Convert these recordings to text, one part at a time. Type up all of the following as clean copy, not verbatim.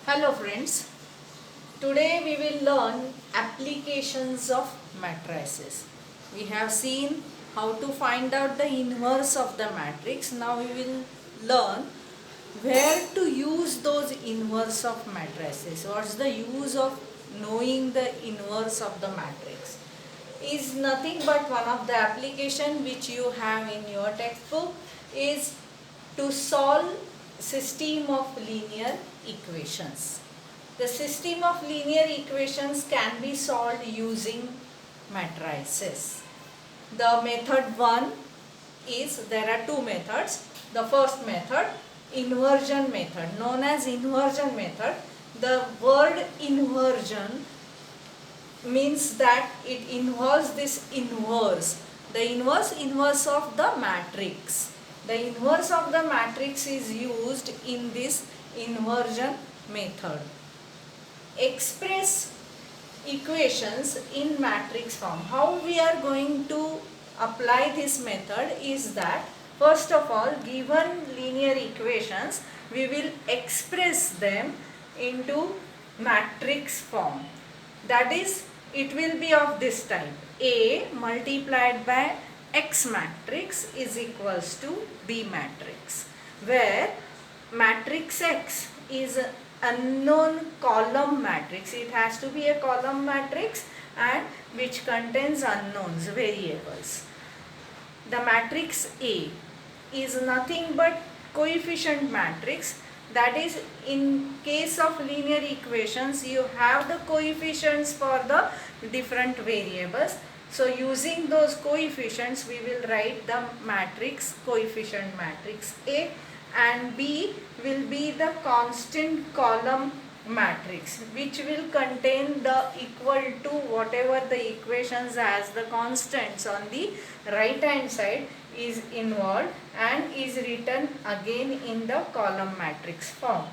Hello friends, today we will learn applications of matrices. We have seen how to find out the inverse of the matrix. Now we will learn where to use those inverse of matrices. What's the use of knowing the inverse of the matrix? Is nothing but one of the application which you have in your textbook is to solve system of linear equations. The system of linear equations can be solved using matrices. The method 1 is, there are two methods. The first method, inversion method, known as inversion method. The word inversion means that it involves this inverse. The inverse of the matrix. The inverse of the matrix is used in this inversion method. Express equations in matrix form. How we are going to apply this method is that, first of all, given linear equations, we will express them into matrix form. That is, it will be of this type: A multiplied by X matrix is equals to B matrix, where matrix X is an unknown column matrix. It has to be a column matrix and which contains unknowns, variables. The matrix A is nothing but coefficient matrix. That is, in case of linear equations, you have the coefficients for the different variables. So using those coefficients, we will write the matrix, coefficient matrix A, and B will be the constant column matrix, which will contain the equal to whatever the equations as the constants on the right hand side is involved and is written again in the column matrix form.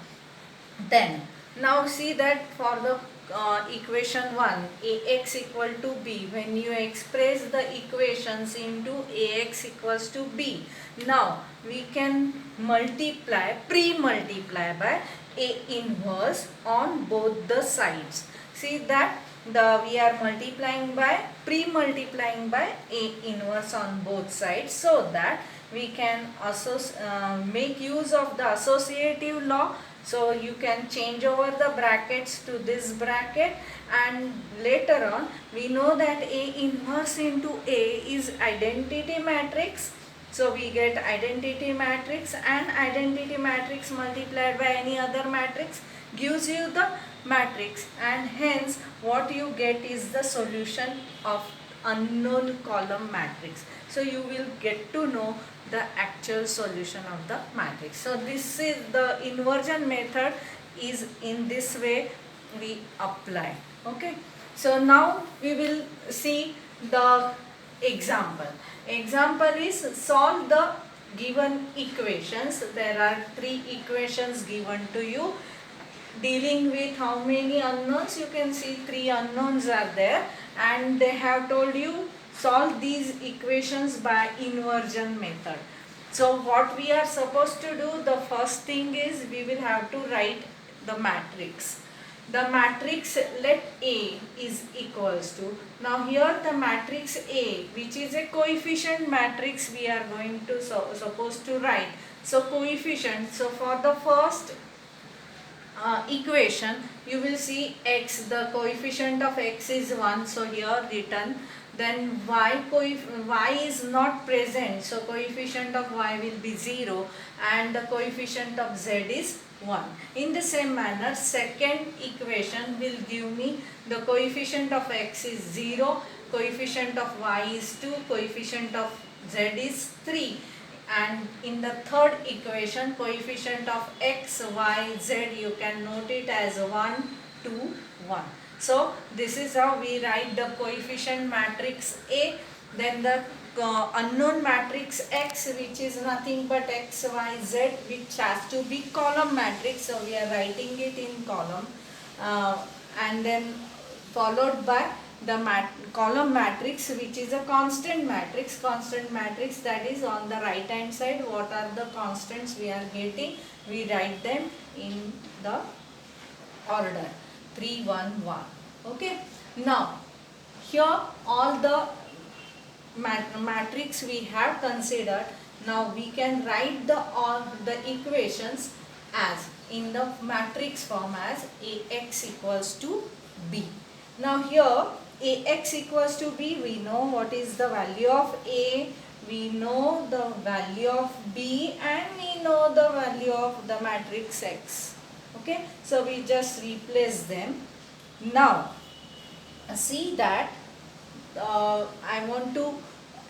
Then now see that for the equation 1, Ax equal to B, when you express the equations into Ax equals to B, now we can multiply, pre-multiply by A inverse on both the sides. See that we are multiplying by, pre-multiplying by A inverse on both sides, so that we can make use of the associative law. So you can change over the brackets to this bracket, and later on we know that A inverse into A is identity matrix. So we get identity matrix, and identity matrix multiplied by any other matrix gives you the matrix, and hence what you get is the solution of unknown column matrix. So you will get to know the actual solution of the matrix. So this is the inversion method, is in this way we apply. Okay. So now we will see the example. Example is, solve the given equations. There are three equations given to you, dealing with how many unknowns? You can see three unknowns are there, and they have told you solve these equations by inversion method. So what we are supposed to do, the first thing is we will have to write the matrix. The matrix, let A is equals to, now here the matrix A, which is a coefficient matrix, we are going to supposed to write. So coefficient, so for the first equation, you will see X, the coefficient of X is 1, so here written. Then y is not present, so coefficient of y will be 0, and the coefficient of z is 1. In the same manner, second equation will give me the coefficient of x is 0, coefficient of y is 2, coefficient of z is 3. And in the third equation, coefficient of x, y, z, you can note it as 1, 2, 1. So this is how we write the coefficient matrix A. Then the unknown matrix X, which is nothing but x, y, z, which has to be column matrix. So we are writing it in column, and then followed by the column matrix, which is a constant matrix. Constant matrix, that is on the right hand side, what are the constants we are getting, we write them in the order 3 1 1. Okay, now here all the matrix we have considered. Now we can write all the equations as in the matrix form as Ax equals to b. Now here Ax equals to b, we know what is the value of A, we know the value of b, and we know the value of the matrix X. Okay, so we just replace them. Now see that I want to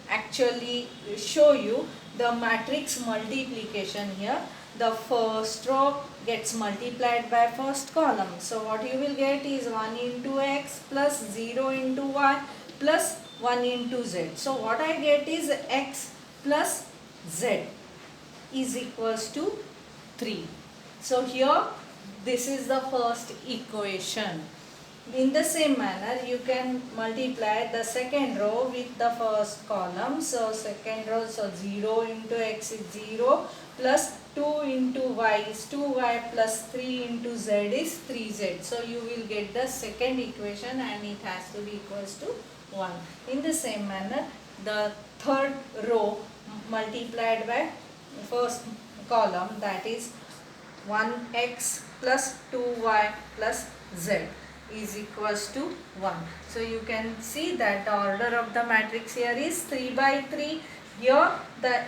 actually show you the matrix multiplication here. The first row gets multiplied by first column. So what you will get is 1 into x plus 0 into y plus 1 into z. So what I get is x plus z is equals to 3. So here this is the first equation. In the same manner, you can multiply the second row with the first column. So second row, so 0 into x is 0 plus 2 into y is 2y plus 3 into z is 3z. So you will get the second equation and it has to be equals to 1. In the same manner, the third row multiplied by first column, that is 1x plus 2y plus z is equals to 1. So you can see that the order of the matrix here is 3 by 3. Here the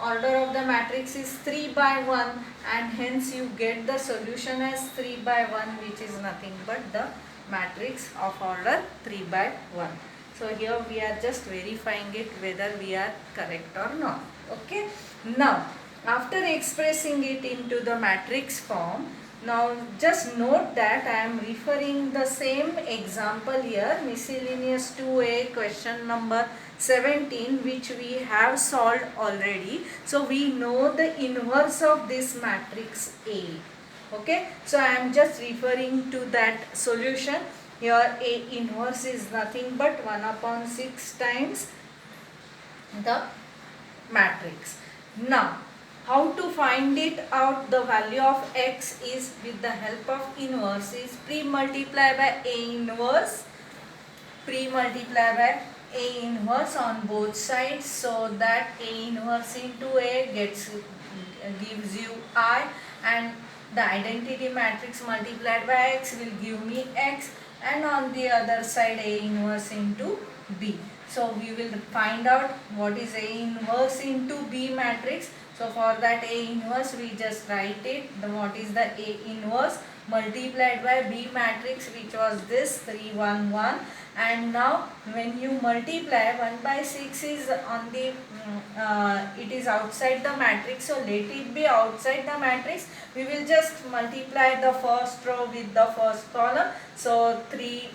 order of the matrix is 3 by 1, and hence you get the solution as 3 by 1, which is nothing but the matrix of order 3 by 1. So here we are just verifying it whether we are correct or not. Okay. Now after expressing it into the matrix form, now just note that I am referring the same example here, miscellaneous 2a question number 17, which we have solved already. So we know the inverse of this matrix A. Okay, so I am just referring to that solution. Here A inverse is nothing but 1 upon 6 times the matrix. Now how to find it out, the value of x is with the help of inverse, is pre-multiply by A inverse, pre-multiply by A inverse on both sides, so that A inverse into A gives you I, and the identity matrix multiplied by x will give me x, and on the other side A inverse into B. So we will find out what is A inverse into B matrix. So for that A inverse we just write it, what is the A inverse multiplied by B matrix, which was this 3 1 1, and now when you multiply 1 by 6 is on the it is outside the matrix, so let it be outside the matrix. We will just multiply the first row with the first column. So 3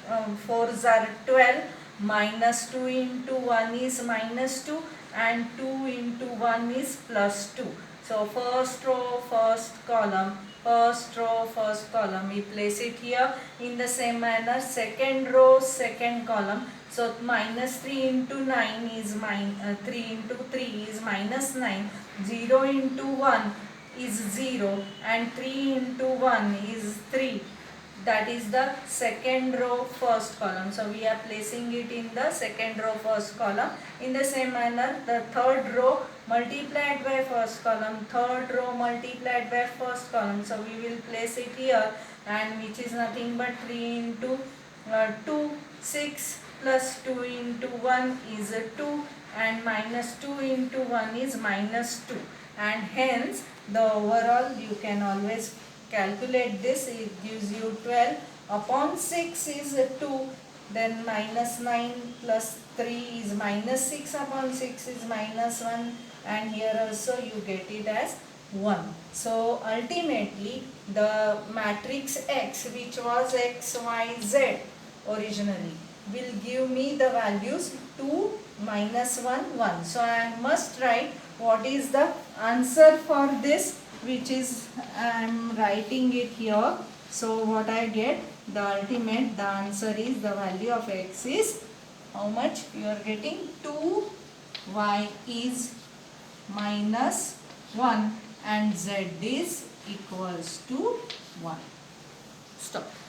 4s are 12, minus 2 into 1 is minus 2, and 2 into 1 is plus 2. So first row, first column, first row, first column, we place it here. In the same manner, second row, second column. So minus 3 into 9 is 3 into 3 is minus 9, 0 into 1 is 0, and 3 into 1 is 3. That is the second row first column. So we are placing it in the second row first column. In the same manner, the third row multiplied by first column, third row multiplied by first column. So we will place it here, and which is nothing but 3 into 2, 6 plus 2 into 1 is 2, and minus 2 into 1 is minus 2, and hence the overall you can always calculate this. It gives you 12 upon 6 is 2, then minus 9 plus 3 is minus 6 upon 6 is minus 1, and here also you get it as 1. So ultimately the matrix X, which was x, y, z originally, will give me the values 2, minus 1, 1. So I must write what is the answer for this, which is I am writing it here. So what I get, the ultimate, the answer is the value of x is how much you are getting? 2, y is minus 1, and z is equals to 1. Stop.